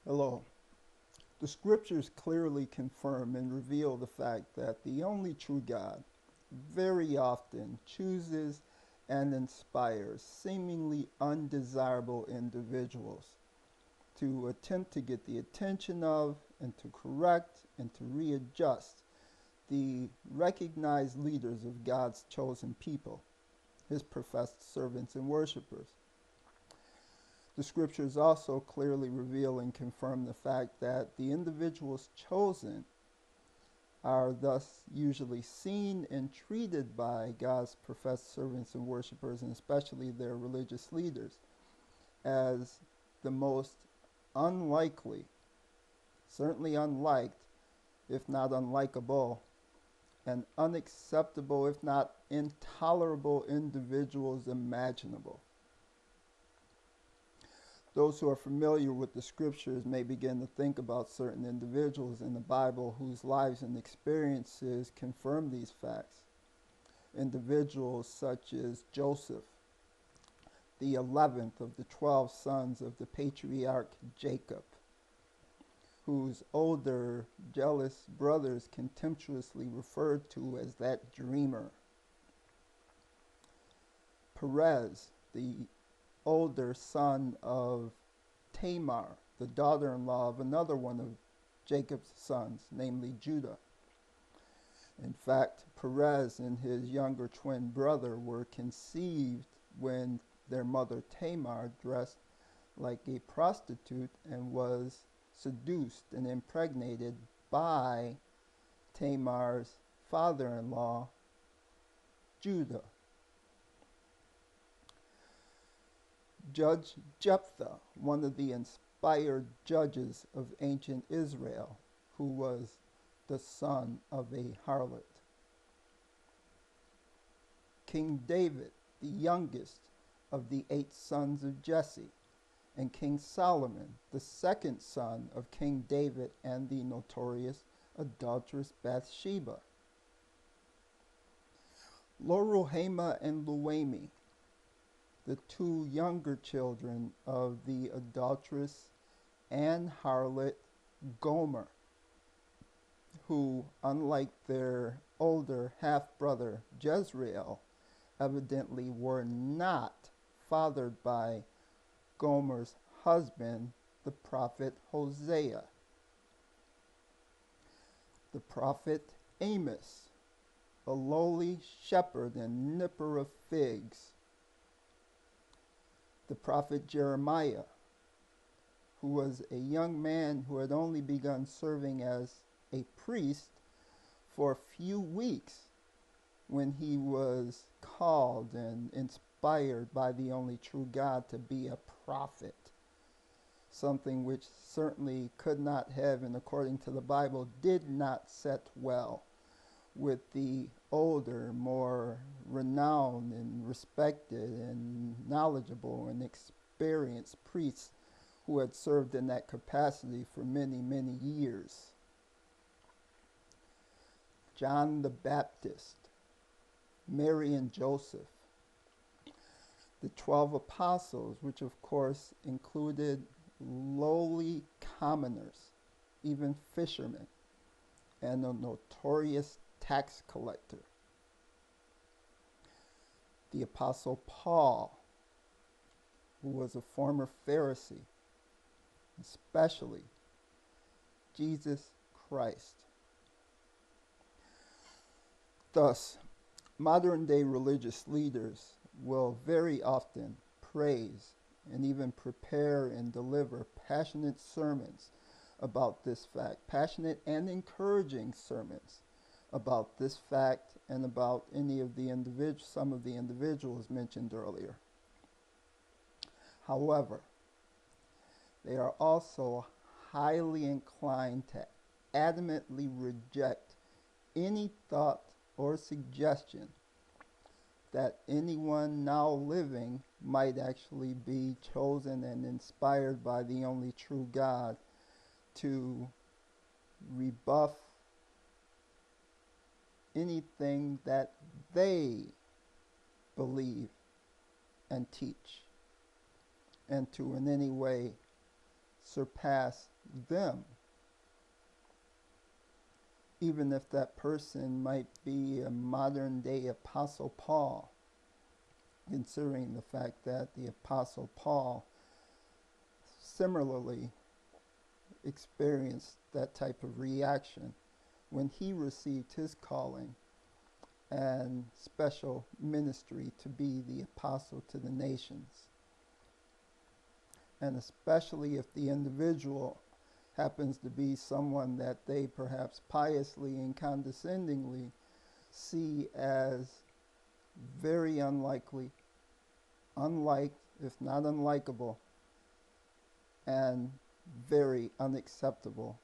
Hello. The scriptures clearly confirm and reveal the fact that the only true God very often chooses and inspires seemingly undesirable individuals to attempt to get the attention of and to correct and to readjust the recognized leaders of God's chosen people, his professed servants and worshipers. The scriptures also clearly reveal and confirm the fact that the individuals chosen are thus usually seen and treated by God's professed servants and worshipers, and especially their religious leaders, as the most unlikely, certainly unliked, if not unlikable, and unacceptable, if not intolerable individuals imaginable. Those who are familiar with the scriptures may begin to think about certain individuals in the Bible whose lives and experiences confirm these facts. Individuals such as Joseph, the 11th of the 12 sons of the patriarch Jacob, whose older, jealous brothers contemptuously referred to as that dreamer. Perez, the older son of Tamar, the daughter-in-law of another one of Jacob's sons, namely Judah. In fact, Perez and his younger twin brother were conceived when their mother Tamar dressed like a prostitute and was seduced and impregnated by Tamar's father-in-law, Judah. Judge Jephthah, one of the inspired judges of ancient Israel, who was the son of a harlot. King David, the youngest of the 8 sons of Jesse, and King Solomon, the second son of King David and the notorious adulteress Bathsheba. Loruhama and Luemi, the 2 younger children of the adulteress and harlot Gomer, who, unlike their older half-brother Jezreel, evidently were not fathered by Gomer's husband, the prophet Hosea. The prophet Amos, a lowly shepherd and nipper of figs. The prophet Jeremiah, who was a young man who had only begun serving as a priest for a few weeks when he was called and inspired by the only true God to be a prophet, something which certainly could not have, and according to the Bible, did not set well with the older, more renowned and respected and knowledgeable and experienced priests who had served in that capacity for many, many years. John the Baptist, Mary and Joseph, the 12 apostles, which of course included lowly commoners, even fishermen, and a notorious tax collector. The Apostle Paul, who was a former Pharisee, especially Jesus Christ. Thus, modern-day religious leaders will very often praise and even prepare and deliver passionate sermons about this fact, passionate and encouraging sermons about this fact and about some of the individuals mentioned earlier. However, they are also highly inclined to adamantly reject any thought or suggestion that anyone now living might actually be chosen and inspired by the only true God to rebuff anything that they believe and teach, and to in any way surpass them, even if that person might be a modern day Apostle Paul, considering the fact that the Apostle Paul similarly experienced that type of reaction when he received his calling and special ministry to be the apostle to the nations. And especially if the individual happens to be someone that they perhaps piously and condescendingly see as very unlikely, unliked, if not unlikable, and very unacceptable,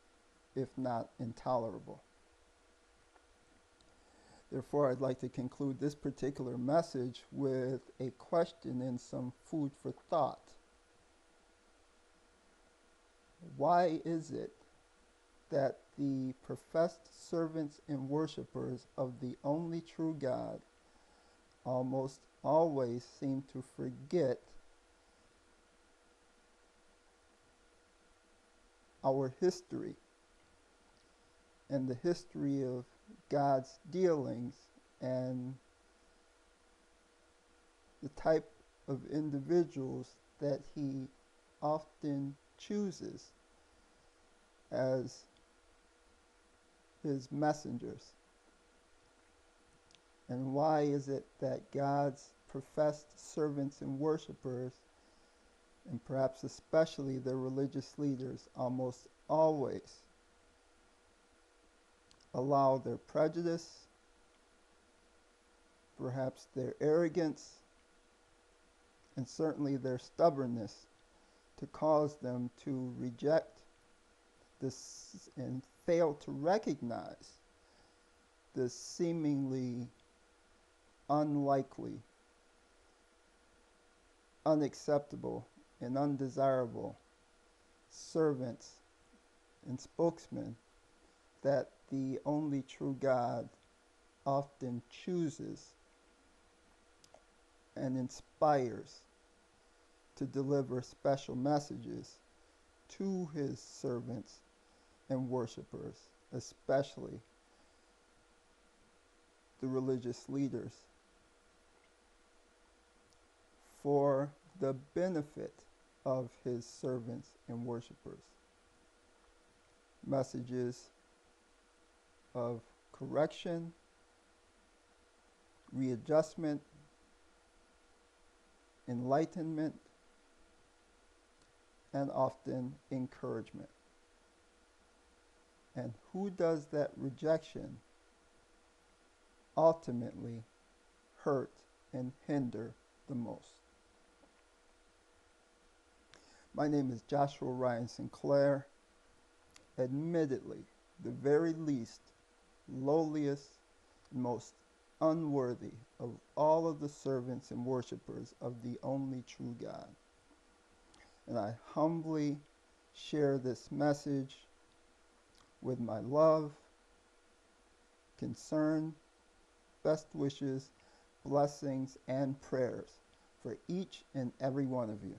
if not intolerable. Therefore, I'd like to conclude this particular message with a question and some food for thought. Why is it that the professed servants and worshipers of the only true God almost always seem to forget our history and the history of God's dealings and the type of individuals that he often chooses as his messengers? And why is it that God's professed servants and worshipers, and perhaps especially their religious leaders, almost always allow their prejudice, perhaps their arrogance, and certainly their stubbornness to cause them to reject this and fail to recognize this seemingly unlikely, unacceptable, and undesirable servants and spokesmen that the only true God often chooses and inspires to deliver special messages to his servants and worshipers, especially the religious leaders, for the benefit of his servants and worshipers. Messages of correction, readjustment, enlightenment, and often encouragement. And who does that rejection ultimately hurt and hinder the most? My name is Joshua Ryan Sinclair. Admittedly, the very least, lowliest, most unworthy of all of the servants and worshipers of the only true God. And I humbly share this message with my love, concern, best wishes, blessings, and prayers for each and every one of you,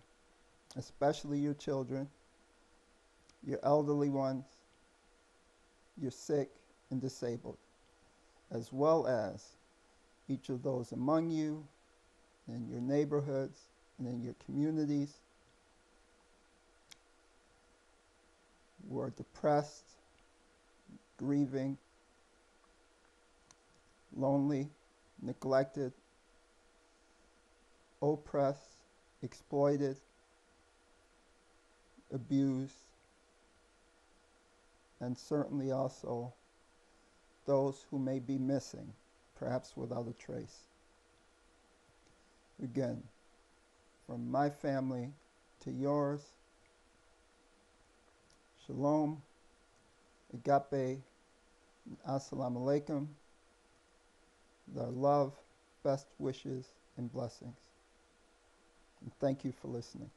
especially your children, your elderly ones, your sick and disabled, as well as each of those among you in your neighborhoods and in your communities who are depressed, grieving, lonely, neglected, oppressed, exploited, abused, and certainly also those who may be missing, perhaps without a trace. Again, from my family to yours, shalom, agape, and assalamu alaikum, with our love, best wishes, and blessings. And thank you for listening.